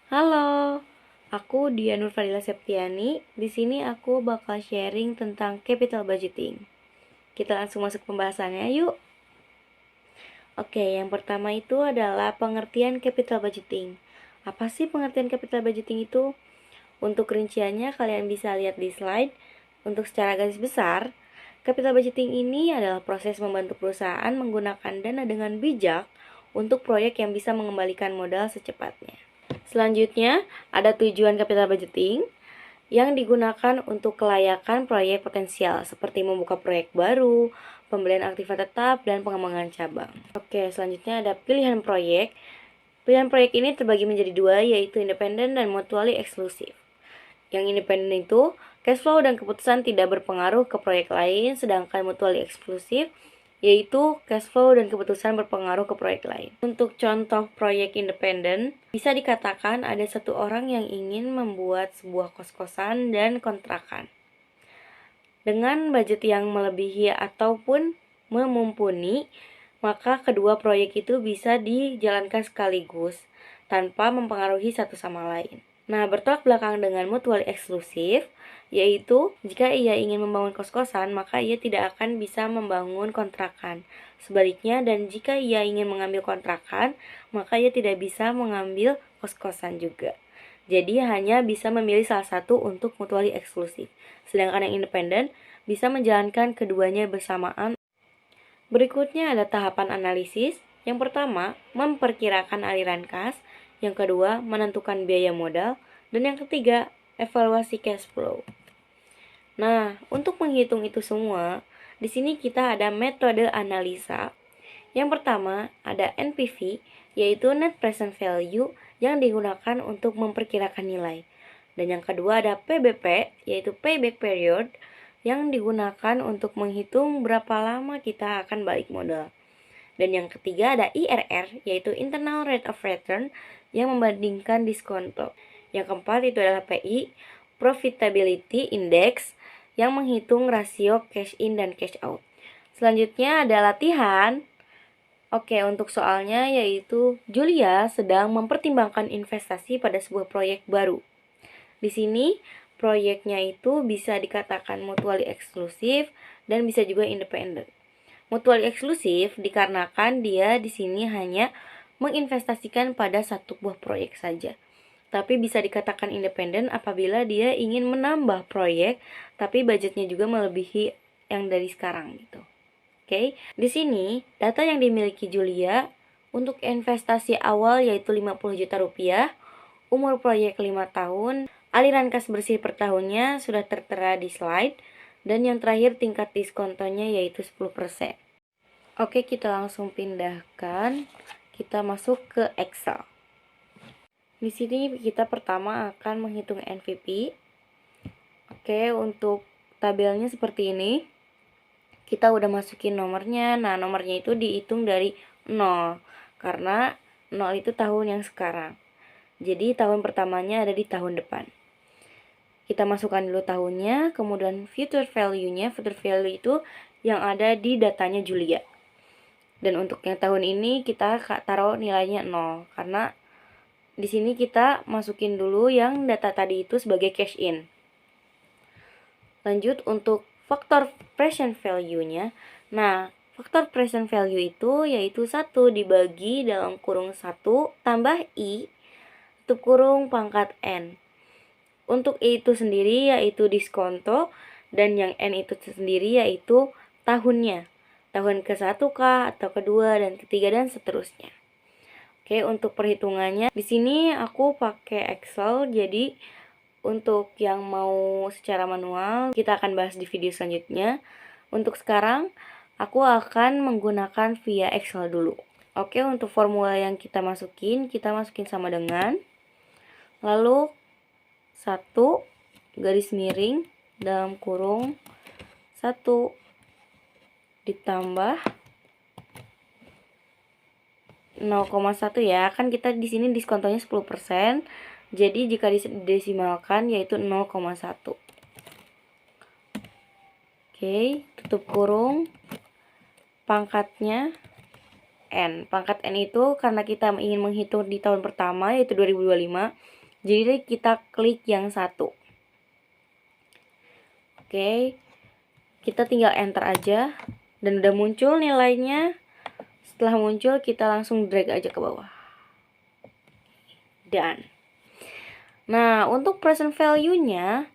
Halo, aku Dia Nurfadila Septiani. Di sini aku bakal sharing tentang capital budgeting. Kita langsung masuk pembahasannya yuk. Oke, yang pertama itu adalah pengertian capital budgeting. Apa sih pengertian capital budgeting itu? Untuk rinciannya kalian bisa lihat di slide. Untuk secara garis besar, capital budgeting ini adalah proses membantu perusahaan menggunakan dana dengan bijak untuk proyek yang bisa mengembalikan modal secepatnya. Selanjutnya, ada tujuan capital budgeting yang digunakan untuk kelayakan proyek potensial seperti membuka proyek baru, pembelian aktiva tetap, dan pengembangan cabang. Oke, selanjutnya ada pilihan proyek. Pilihan proyek ini terbagi menjadi dua, yaitu independen dan mutually eksklusif. Yang independen itu, cash flow dan keputusan tidak berpengaruh ke proyek lain, sedangkan mutually eksklusif yaitu cash flow dan keputusan berpengaruh ke proyek lain. Untuk contoh proyek independen, bisa dikatakan ada satu orang yang ingin membuat sebuah kos-kosan dan kontrakan. Dengan budget yang melebihi ataupun memumpuni, maka kedua proyek itu bisa dijalankan sekaligus tanpa mempengaruhi satu sama lain. Nah, bertolak belakang dengan mutual eksklusif, yaitu jika ia ingin membangun kos-kosan, maka ia tidak akan bisa membangun kontrakan. Sebaliknya, dan jika ia ingin mengambil kontrakan, maka ia tidak bisa mengambil kos-kosan juga. Jadi hanya bisa memilih salah satu untuk mutually eksklusif. Sedangkan yang independen bisa menjalankan keduanya bersamaan. Berikutnya ada tahapan analisis. Yang pertama, memperkirakan aliran kas. Yang kedua, menentukan biaya modal. Dan yang ketiga, evaluasi cash flow. Nah, untuk menghitung itu semua, di sini kita ada metode analisa. Yang pertama, ada NPV, yaitu Net Present Value, yang digunakan untuk memperkirakan nilai. Dan yang kedua ada PBP, yaitu Payback Period, yang digunakan untuk menghitung berapa lama kita akan balik modal. Dan yang ketiga ada IRR, yaitu Internal Rate of Return, yang membandingkan diskonto. Yang keempat itu adalah PI, Profitability Index, yang menghitung rasio cash in dan cash out. Selanjutnya ada latihan. Oke, untuk soalnya yaitu Julia sedang mempertimbangkan investasi pada sebuah proyek baru. Di sini proyeknya itu bisa dikatakan mutually eksklusif dan bisa juga independen. Mutually eksklusif dikarenakan dia di sini hanya menginvestasikan pada satu buah proyek saja. Tapi bisa dikatakan independen apabila dia ingin menambah proyek tapi budgetnya juga melebihi yang dari sekarang gitu. Oke, di sini data yang dimiliki Julia untuk investasi awal yaitu 50 juta rupiah, umur proyek 5 tahun, aliran kas bersih per tahunnya sudah tertera di slide, dan yang terakhir tingkat diskontonya yaitu 10%. Oke, kita langsung pindahkan, kita masuk ke Excel. Di sini kita pertama akan menghitung NVP. Oke, untuk tabelnya seperti ini. Kita udah masukin nomornya. Nah, nomornya itu dihitung dari 0 karena 0 itu tahun yang sekarang. Jadi tahun pertamanya ada di tahun depan. Kita masukkan dulu tahunnya, kemudian future value-nya. Future value itu yang ada di datanya Julia. Dan untuk yang tahun ini kita taruh nilainya 0 karena di sini kita masukin dulu yang data tadi itu sebagai cash in. Lanjut untuk faktor present value-nya. Nah, faktor present value itu yaitu 1 dibagi dalam kurung 1 tambah I tutup kurung pangkat N. Untuk I itu sendiri yaitu diskonto dan yang N itu sendiri yaitu tahunnya. Tahun ke-1 kah atau kedua dan ketiga dan seterusnya. Oke, untuk perhitungannya di sini aku pakai Excel, jadi untuk yang mau secara manual, kita akan bahas di video selanjutnya. Untuk sekarang, aku akan menggunakan via Excel dulu. Oke, untuk formula yang kita masukin sama dengan lalu 1 garis miring dalam kurung 1 ditambah 0,1 ya. Kan kita di sini diskontonya 10%. Jadi jika didesimalkan yaitu 0,1. Oke, tutup kurung. Pangkatnya N. Pangkat N itu karena kita ingin menghitung di tahun pertama yaitu 2025. Jadi kita klik yang satu. Oke, kita tinggal enter aja dan udah muncul nilainya. Setelah muncul kita langsung drag aja ke bawah. Dan nah, untuk present value-nya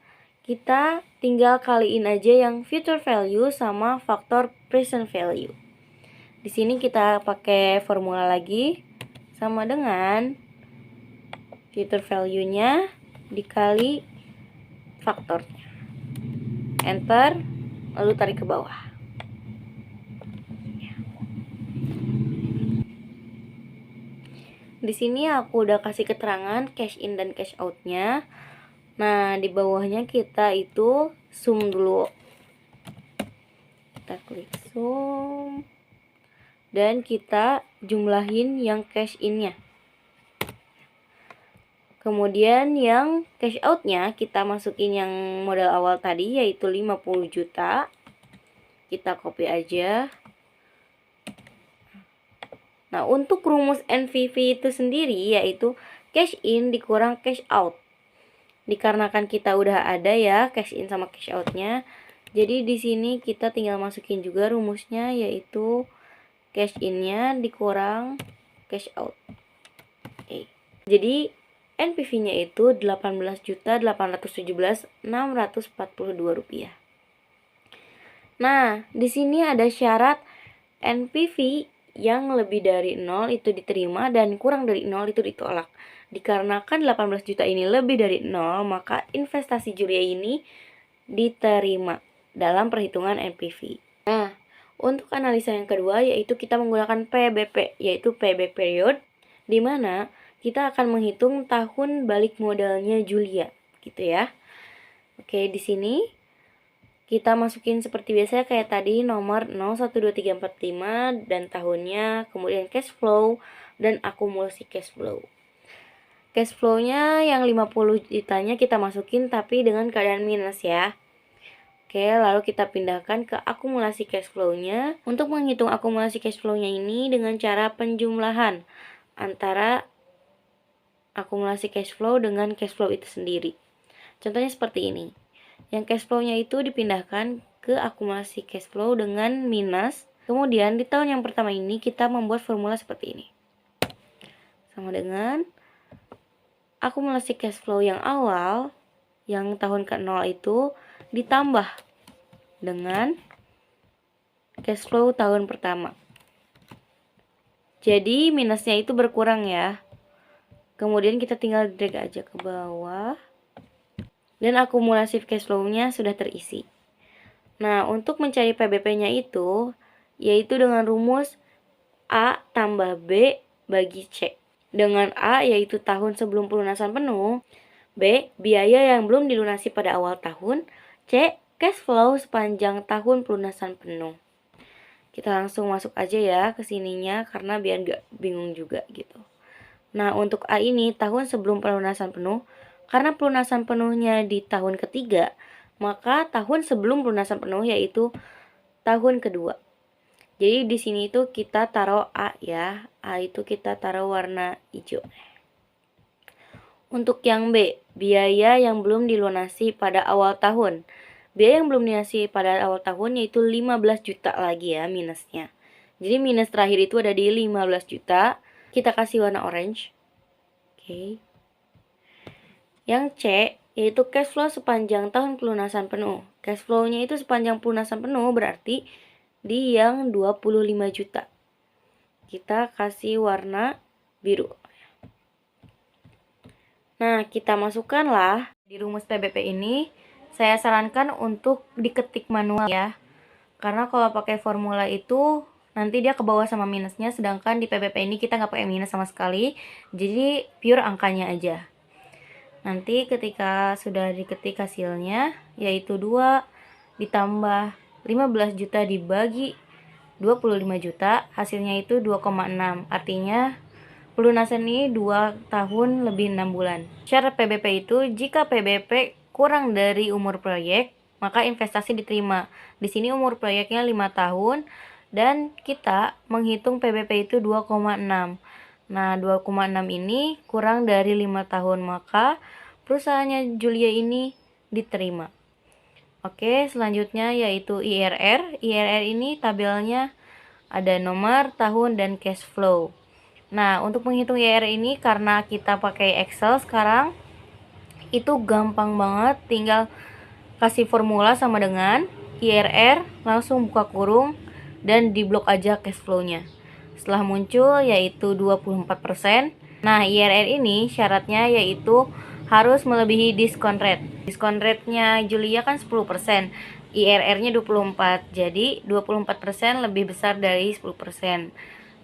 kita tinggal kaliin aja yang future value sama faktor present value. Di sini kita pakai formula lagi sama dengan future value-nya dikali faktornya. Enter, lalu tarik ke bawah. Di sini aku udah kasih keterangan cash in dan cash out-nya. Nah, di bawahnya kita itu sum dulu. Kita klik sum dan kita jumlahin yang cash in-nya. Kemudian yang cash out-nya kita masukin yang modal awal tadi yaitu 50 juta. Kita copy aja. Nah, untuk rumus NPV itu sendiri yaitu cash in dikurang cash out. Dikarenakan kita udah ada ya cash in sama cash out-nya. Jadi di sini kita tinggal masukin juga rumusnya yaitu cash in-nya dikurang cash out. Oke. Jadi NPV-nya itu 18.817.642 rupiah. Nah, di sini ada syarat NPV yang lebih dari 0 itu diterima dan kurang dari 0 itu ditolak. Dikarenakan 18 juta ini lebih dari 0, maka investasi Julia ini diterima dalam perhitungan NPV. Nah, untuk analisa yang kedua yaitu kita menggunakan PBP, yaitu PB period, di mana kita akan menghitung tahun balik modalnya Julia, gitu ya. Oke, di sini kita masukin seperti biasa kayak tadi nomor 012345 dan tahunnya, kemudian cash flow dan akumulasi cash flow. Cash flow-nya yang 50 jutanya kita masukin tapi dengan keadaan minus ya. Oke, lalu kita pindahkan ke akumulasi cash flow-nya. Untuk menghitung akumulasi cash flow-nya ini dengan cara penjumlahan antara akumulasi cash flow dengan cash flow itu sendiri. Contohnya seperti ini. Yang cash flow-nya itu dipindahkan ke akumulasi cash flow dengan minus. Kemudian di tahun yang pertama ini kita membuat formula seperti ini. Sama dengan akumulasi cash flow yang awal, yang tahun ke-0 itu ditambah dengan cash flow tahun pertama. Jadi minusnya itu berkurang ya. Kemudian kita tinggal drag aja ke bawah. Dan akumulasi cash flow-nya sudah terisi. Nah, untuk mencari PBP-nya itu yaitu dengan rumus A tambah B bagi C. Dengan A yaitu tahun sebelum pelunasan penuh, B biaya yang belum dilunasi pada awal tahun, C cash flow sepanjang tahun pelunasan penuh. Kita langsung masuk aja ya ke sininya karena biar gak bingung juga gitu. Nah, untuk A ini tahun sebelum pelunasan penuh, karena pelunasan penuhnya di tahun ketiga, maka tahun sebelum pelunasan penuh yaitu tahun kedua. Jadi di sini itu kita taruh A ya. A itu kita taruh warna hijau. Untuk yang B, biaya yang belum dilunasi pada awal tahun. Biaya yang belum dilunasi pada awal tahun yaitu 15 juta lagi ya minusnya. Jadi minus terakhir itu ada di 15 juta. Kita kasih warna orange. Oke. Yang C yaitu cash flow sepanjang tahun pelunasan penuh. Cash flow-nya itu sepanjang pelunasan penuh berarti di yang 25 juta. Kita kasih warna biru. Nah, kita masukkanlah di rumus PBP ini. Saya sarankan untuk diketik manual ya. Karena kalau pakai formula itu nanti dia ke bawah sama minusnya, sedangkan di PBP ini kita nggak pakai minus sama sekali, jadi pure angkanya aja. Nanti ketika sudah diketik hasilnya, yaitu 2 ditambah 15 juta dibagi 25 juta, hasilnya itu 2,6. Artinya pelunasan ini 2 tahun lebih 6 bulan. Syarat PBP itu, jika PBP kurang dari umur proyek, maka investasi diterima. Di sini umur proyeknya 5 tahun dan kita menghitung PBP itu 2,6. Nah, 2,6 ini kurang dari 5 tahun, maka perusahaannya Julia ini diterima. Oke, selanjutnya yaitu IRR. IRR ini tabelnya ada nomor, tahun, dan cash flow. Nah, untuk menghitung IRR ini karena kita pakai Excel sekarang, itu gampang banget, tinggal kasih formula sama dengan IRR, langsung buka kurung, dan diblok aja cash flow-nya. Setelah muncul yaitu 24%. Nah, IRR ini syaratnya yaitu harus melebihi diskon rate. Diskon rate-nya Julia kan 10%, IRR-nya 24%. Jadi 24% lebih besar dari 10%.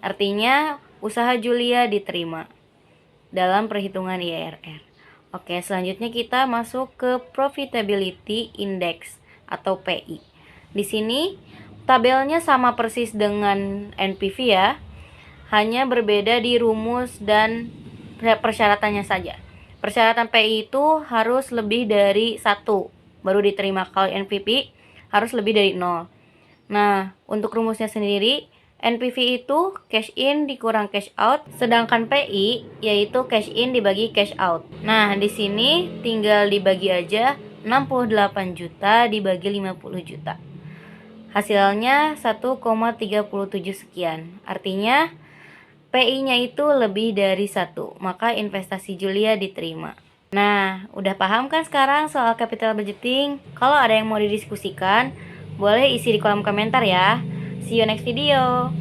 Artinya usaha Julia diterima dalam perhitungan IRR. Oke, selanjutnya kita masuk ke Profitability Index atau PI. Di sini tabelnya sama persis dengan NPV ya, hanya berbeda di rumus dan persyaratannya saja. Persyaratan PI itu harus lebih dari 1 baru diterima. Kalau NPV harus lebih dari 0. Nah, untuk rumusnya sendiri, NPV itu cash in dikurang cash out, sedangkan PI yaitu cash in dibagi cash out. Nah, di sini tinggal dibagi aja, 68 juta dibagi 50 juta. Hasilnya 1,37 sekian. Artinya PI-nya itu lebih dari 1, maka investasi Julia diterima. Nah, udah paham kan sekarang soal capital budgeting? Kalau ada yang mau didiskusikan, boleh isi di kolom komentar ya. See you next video.